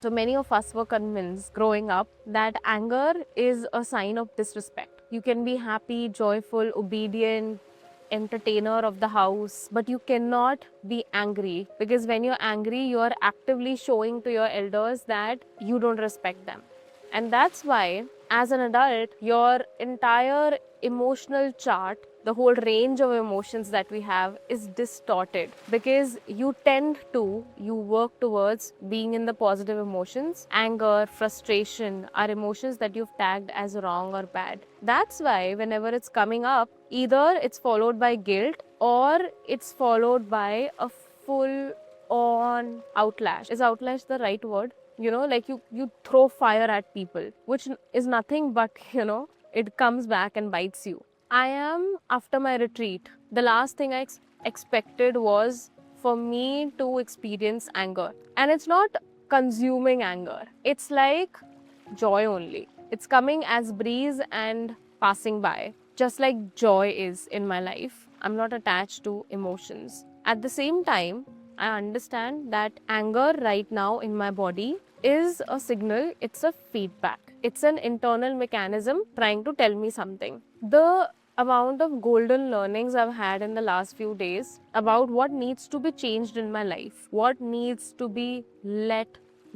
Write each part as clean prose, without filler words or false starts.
So many of us were convinced growing up that anger is a sign of disrespect. You can be happy, joyful, obedient, entertainer of the house, but you cannot be angry, because when you're angry, you are actively showing to your elders that you don't respect them. And that's why, as an adult, your entire emotional chart, the whole range of emotions that we have, is distorted, because you work towards being in the positive emotions. Anger, frustration are emotions that you've tagged as wrong or bad. That's why whenever it's coming up, either it's followed by guilt or it's followed by a full on outlash. Is outlash the right word? Like you throw fire at people, which is nothing but, it comes back and bites you. I am, after my retreat, the last thing I expected was for me to experience anger. And it's not consuming anger, it's like joy only. It's coming as breeze and passing by, just like joy is in my life. I'm not attached to emotions. At the same time, I understand that anger right now in my body is a signal, it's a feedback. It's an internal mechanism trying to tell me something. The amount of golden learnings I've had in the last few days about what needs to be changed in my life, what needs to be let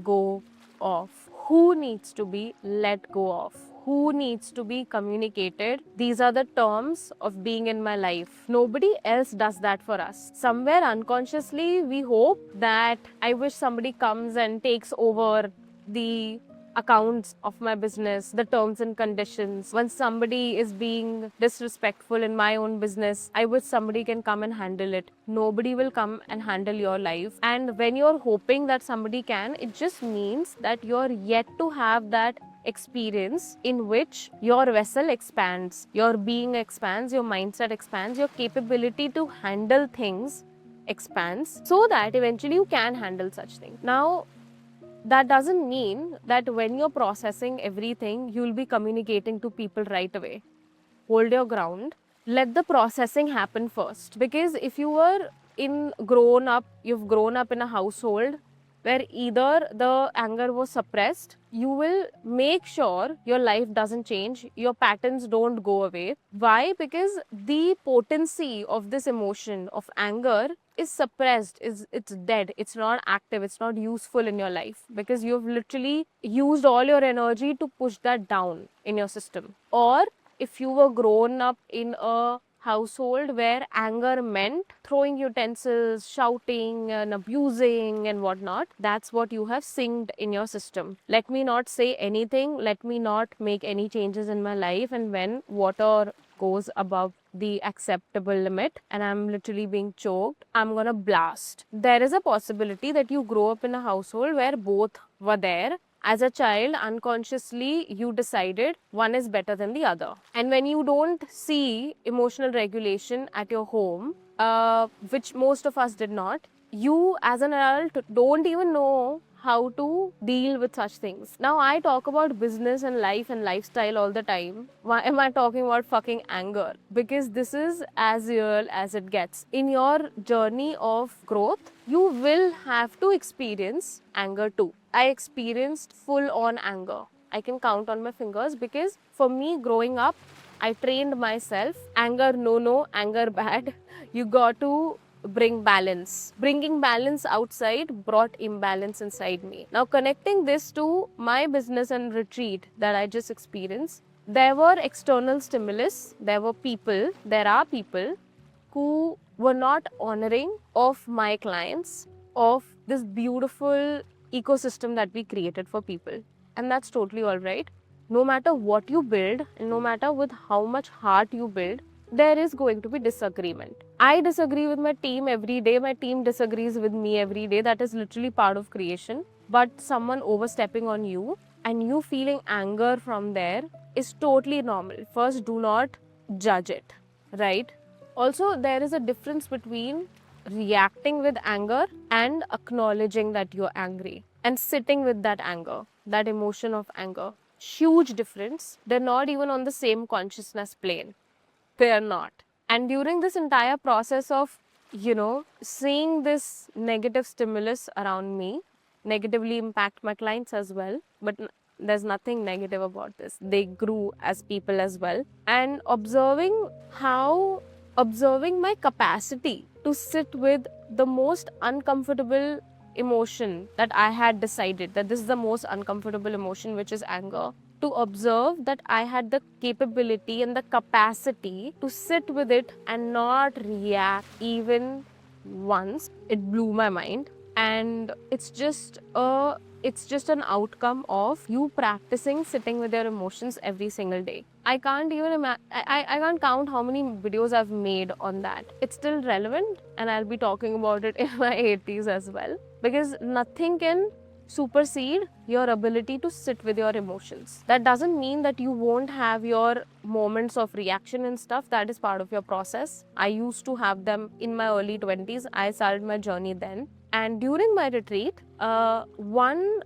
go of, who needs to be let go of, who needs to be communicated. These are the terms of being in my life. Nobody else does that for us. Somewhere unconsciously, we hope that I wish somebody comes and takes over the accounts of my business, the terms and conditions. When somebody is being disrespectful in my own business, I wish somebody can come and handle it. Nobody will come and handle your life. And when you're hoping that somebody can, it just means that you're yet to have that experience in which your vessel expands, your being expands, your mindset expands, your capability to handle things expands, so that eventually you can handle such things. Now, that doesn't mean that when you're processing everything, you'll be communicating to people right away. Hold your ground. Let the processing happen first. Because if you've grown up in a household where either the anger was suppressed, you will make sure your life doesn't change, your patterns don't go away. Why? Because the potency of this emotion of anger is suppressed, it's dead, it's not active, it's not useful in your life, because you've literally used all your energy to push that down in your system. Or if you were grown up in a household where anger meant throwing utensils, shouting and abusing and whatnot, that's what you have synced in your system. Let me not say anything, let me not make any changes in my life, and when water goes above the acceptable limit and I'm literally being choked, I'm gonna blast. There is a possibility that you grow up in a household where both were there. As a child, unconsciously, you decided one is better than the other. And when you don't see emotional regulation at your home, which most of us did not, you as an adult don't even know how to deal with such things. Now, I talk about business and life and lifestyle all the time. Why am I talking about fucking anger? Because this is as real as it gets. In your journey of growth, you will have to experience anger too. I experienced full on anger. I can count on my fingers, because for me, growing up, I trained myself anger, no, anger bad. You got to bring balance. Bringing balance outside brought imbalance inside me. Now, connecting this to my business and retreat that I just experienced, there were external stimulus, there are people who were not honoring of my clients, of this beautiful ecosystem that we created for people. And that's totally all right. No matter what you build, and no matter with how much heart you build, there is going to be disagreement. I disagree with my team every day. My team disagrees with me every day. That is literally part of creation. But someone overstepping on you and you feeling anger from there is totally normal. First, do not judge it, right? Also, there is a difference between reacting with anger and acknowledging that you're angry and sitting with that anger, that emotion of anger. Huge difference. They're not even on the same consciousness plane. They're not. And during this entire process of, seeing this negative stimulus around me, negatively impact my clients as well. But there's nothing negative about this. They grew as people as well. And observing my capacity to sit with the most uncomfortable emotion that I had decided that this is the most uncomfortable emotion, which is anger. To observe that I had the capability and the capacity to sit with it and not react even once. It blew my mind. And it's just an outcome of you practicing sitting with your emotions every single day. I can't even I can't count how many videos I've made on that. It's still relevant, and I'll be talking about it in my 80s as well, because nothing can supersede your ability to sit with your emotions. That doesn't mean that you won't have your moments of reaction and stuff. That is part of your process. I used to have them in my early 20s. I started my journey then. And during my retreat, one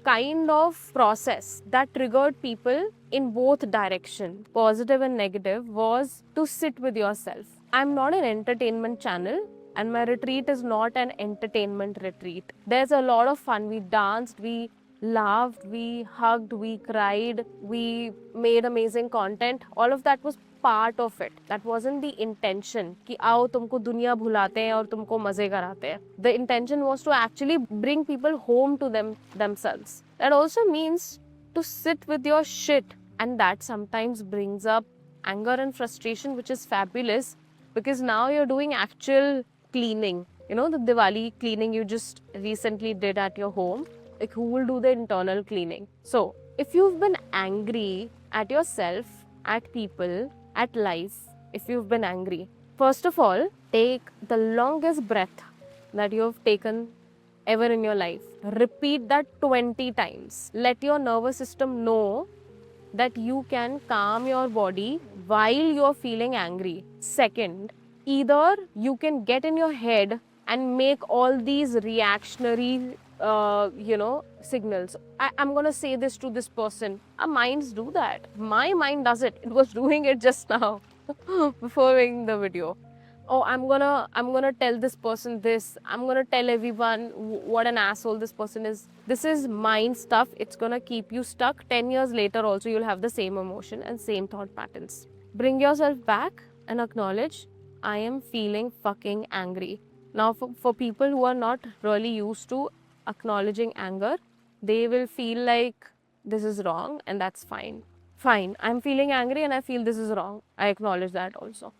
kind of process that triggered people in both direction, positive and negative, was to sit with yourself. I'm not an entertainment channel, and my retreat is not an entertainment retreat. There's a lot of fun. We danced, we laughed, we hugged, we cried, we made amazing content. All of that was part of it. That wasn't the intention कि आओ तुमको दुनिया भुलाते हैं और तुमको मजे कराते हैं. The intention was to actually bring people home to themselves. That also means to sit with your shit, and that sometimes brings up anger and frustration, which is fabulous, because now you're doing actual cleaning. You know, the Diwali cleaning you just recently did at your home. Like, who will do the internal cleaning? So, if you've been angry at yourself, at people, at life, if you've been angry, first of all, take the longest breath that you have taken ever in your life. Repeat that 20 times. Let your nervous system know that you can calm your body while you're feeling angry. Second, either you can get in your head and make all these reactionary signals. I'm gonna say this to this person. Our minds do that. My mind does it. It was doing it just now before making the video. Oh, I'm gonna tell this person this. I'm gonna tell everyone what an asshole this person is. This is mind stuff. It's gonna keep you stuck. 10 years later also you'll have the same emotion and same thought patterns. Bring yourself back and acknowledge, I am feeling fucking angry. Now for people who are not really used to acknowledging anger, they will feel like this is wrong, and that's fine. Fine, I'm feeling angry and I feel this is wrong. I acknowledge that also.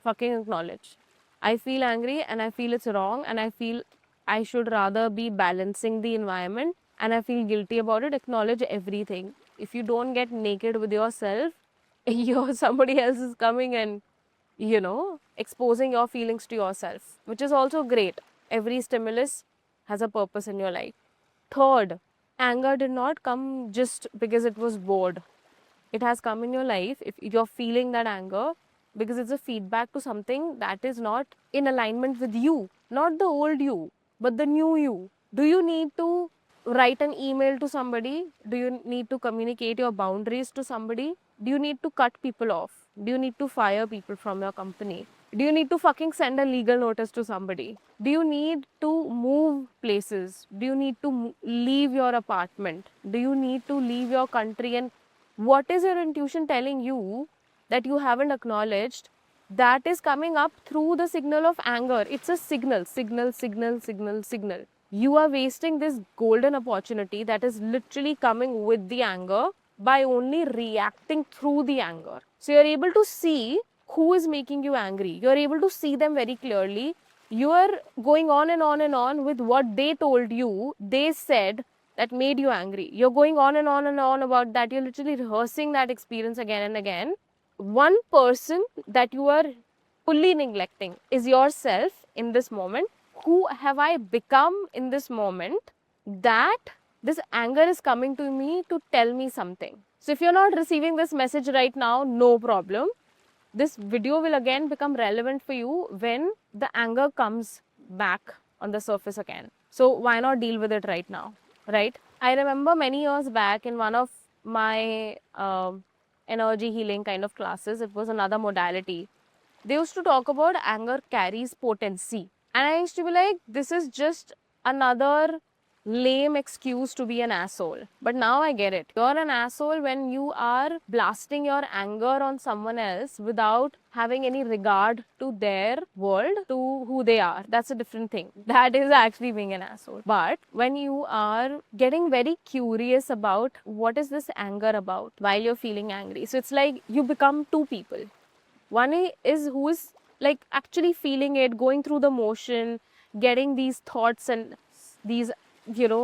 Fucking acknowledge. I feel angry and I feel it's wrong, and I feel I should rather be balancing the environment, and I feel guilty about it. Acknowledge everything. If you don't get naked with yourself, somebody else is coming and exposing your feelings to yourself, which is also great. Every stimulus has a purpose in your life. Third, anger did not come just because it was bored. It has come in your life if you're feeling that anger because it's a feedback to something that is not in alignment with you, not the old you, but the new you. Do you need to write an email to somebody? Do you need to communicate your boundaries to somebody? Do you need to cut people off? Do you need to fire people from your company? Do you need to fucking send a legal notice to somebody? Do you need to move places? Do you need to leave your apartment? Do you need to leave your country? And what is your intuition telling you that you haven't acknowledged? That is coming up through the signal of anger. It's a signal, signal, signal, signal, signal. You are wasting this golden opportunity that is literally coming with the anger by only reacting through the anger. So you're able to see who is making you angry. You're able to see them very clearly. You are going on and on and on with what they told you, they said, that made you angry. You're going on and on and on about that. You're literally rehearsing that experience again and again. One person that you are fully neglecting is yourself in this moment. Who have I become in this moment that this anger is coming to me to tell me something? So if you're not receiving this message right now, no problem. This video will again become relevant for you when the anger comes back on the surface again. So why not deal with it right now, right? I remember many years back in one of my energy healing kind of classes, it was another modality. They used to talk about anger carries potency. And I used to be like, this is just another lame excuse to be an asshole. But now I get it. You're an asshole when you are blasting your anger on someone else without having any regard to their world, to who they are. That's a different thing. That is actually being an asshole. But when you are getting very curious about what is this anger about while you're feeling angry, so it's like you become two people. One is who is like actually feeling it, going through the motion, getting these thoughts and these,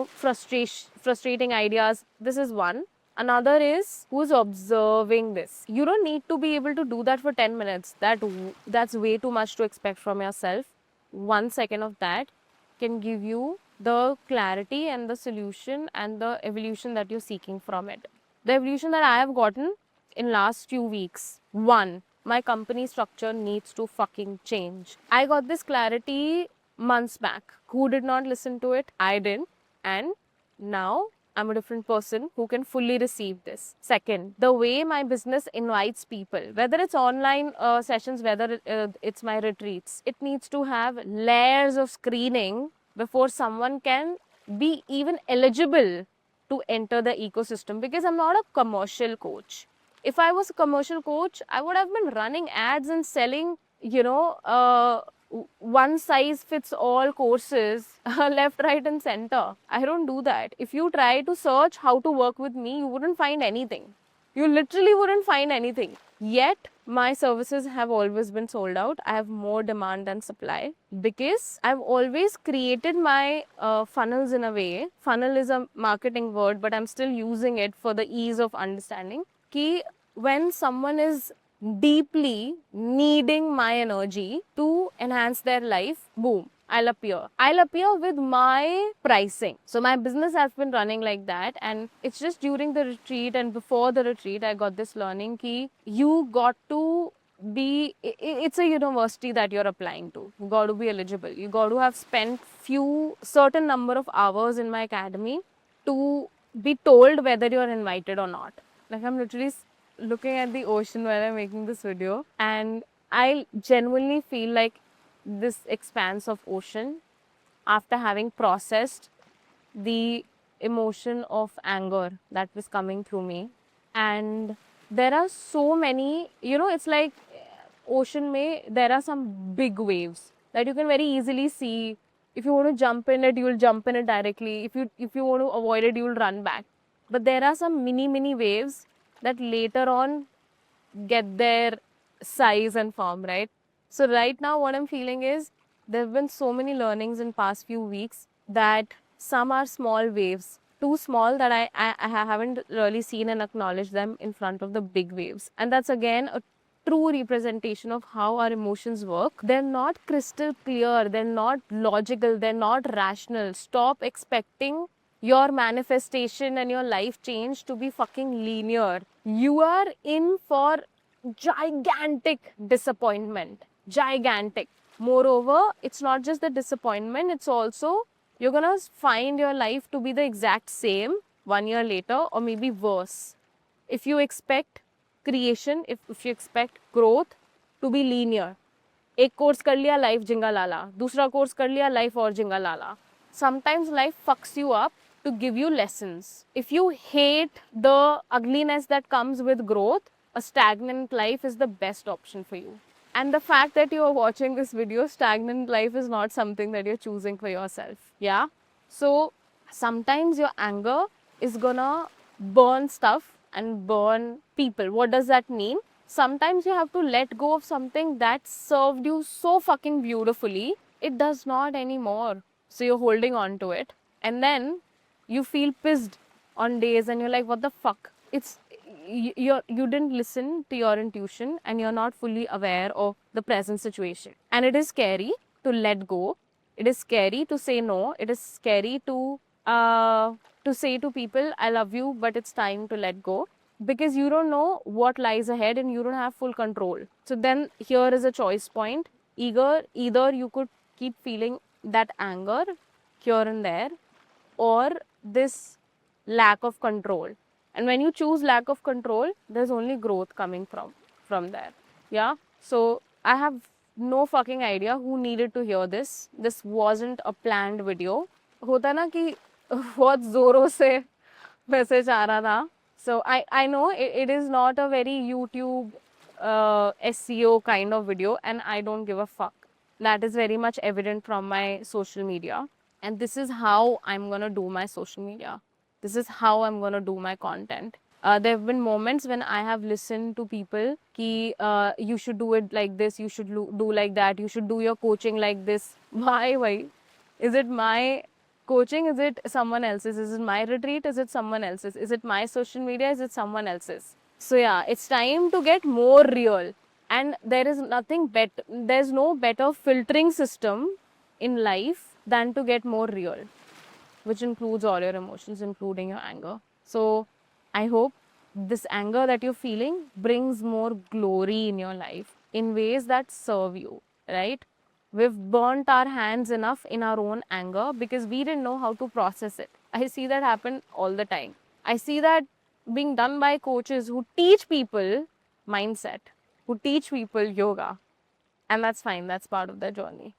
frustrating ideas. This is one. Another is who's observing this. You don't need to be able to do that for 10 minutes. That's way too much to expect from yourself. 1 second of that can give you the clarity and the solution and the evolution that you're seeking from it. The evolution that I have gotten in last few weeks. One, my company structure needs to fucking change. I got this clarity months back. Who did not listen to it? I didn't. And now I'm a different person who can fully receive this. Second, the way my business invites people, whether it's online sessions, whether it's my retreats, it needs to have layers of screening before someone can be even eligible to enter the ecosystem, because I'm not a commercial coach. If I was a commercial coach, I would have been running ads and selling, one size fits all courses left, right, and center. I don't do that. If you try to search how to work with me, you wouldn't find anything. You literally wouldn't find anything. Yet, my services have always been sold out. I have more demand than supply because I've always created my funnels in a way. Funnel is a marketing word, but I'm still using it for the ease of understanding. Ki when someone is deeply needing my energy to enhance their life, boom, I'll appear. I'll appear with my pricing. So my business has been running like that, and it's just during the retreat and before the retreat, I got this learning ki you got to be, it's a university that you're applying to. You got to be eligible. You got to have spent few certain number of hours in my academy to be told whether you're invited or not. Like I'm literally looking at the ocean while I'm making this video, and I genuinely feel like this expanse of ocean after having processed the emotion of anger that was coming through me. And there are so many, it's like ocean mein there are some big waves that you can very easily see. If you want to jump in it, you will jump in it directly. If you want to avoid it, you will run back. But there are some mini waves that later on get their size and form, right? So right now what I'm feeling is there have been so many learnings in past few weeks that some are small waves, too small that I haven't really seen and acknowledged them in front of the big waves. And that's again a true representation of how our emotions work. They're not crystal clear, they're not logical, they're not rational. Stop expecting your manifestation and your life change to be fucking linear. You are in for gigantic disappointment. Gigantic. Moreover, it's not just the disappointment, it's also you're gonna find your life to be the exact same 1 year later or maybe worse. If you expect creation, if you expect growth to be linear, एक course कर लिया life जिंगा लाला, दूसरा course कर लिया life और जिंगा लाला. Sometimes life fucks you up to give you lessons. If you hate the ugliness that comes with growth, a stagnant life is the best option for you. And the fact that you are watching this video, stagnant life is not something that you're choosing for yourself. Yeah? So sometimes your anger is gonna burn stuff and burn people. What does that mean? Sometimes you have to let go of something that served you so fucking beautifully, it does not anymore. So you're holding on to it. And then you feel pissed on days and you're like, what the fuck? You didn't listen to your intuition and you're not fully aware of the present situation. And it is scary to let go. It is scary to say no. It is scary to say to people, I love you, but it's time to let go. Because you don't know what lies ahead and you don't have full control. So then here is a choice point. Either you could keep feeling that anger here and there, or this lack of control. And when you choose lack of control, there's only growth coming from there. Yeah. So I have no fucking idea who needed to hear this. This wasn't a planned video. होता ना कि बहुत जोरों से message आ रहा था. So I know it is not a very YouTube SEO kind of video, and I don't give a fuck. That is very much evident from my social media. And this is how I'm gonna do my social media. This is how I'm gonna do my content. There have been moments when I have listened to people ki you should do it like this, you should do like that, you should do your coaching like this. Why? Why? Is it my coaching? Is it someone else's? Is it my retreat? Is it someone else's? Is it my social media? Is it someone else's? So yeah, it's time to get more real. And there is nothing better, there's no better filtering system in life than to get more real, which includes all your emotions, including your anger. So I hope this anger that you're feeling brings more glory in your life in ways that serve you, right? We've burnt our hands enough in our own anger because we didn't know how to process it. I see that happen all the time. I see that being done by coaches who teach people mindset, who teach people yoga. And that's fine, that's part of their journey.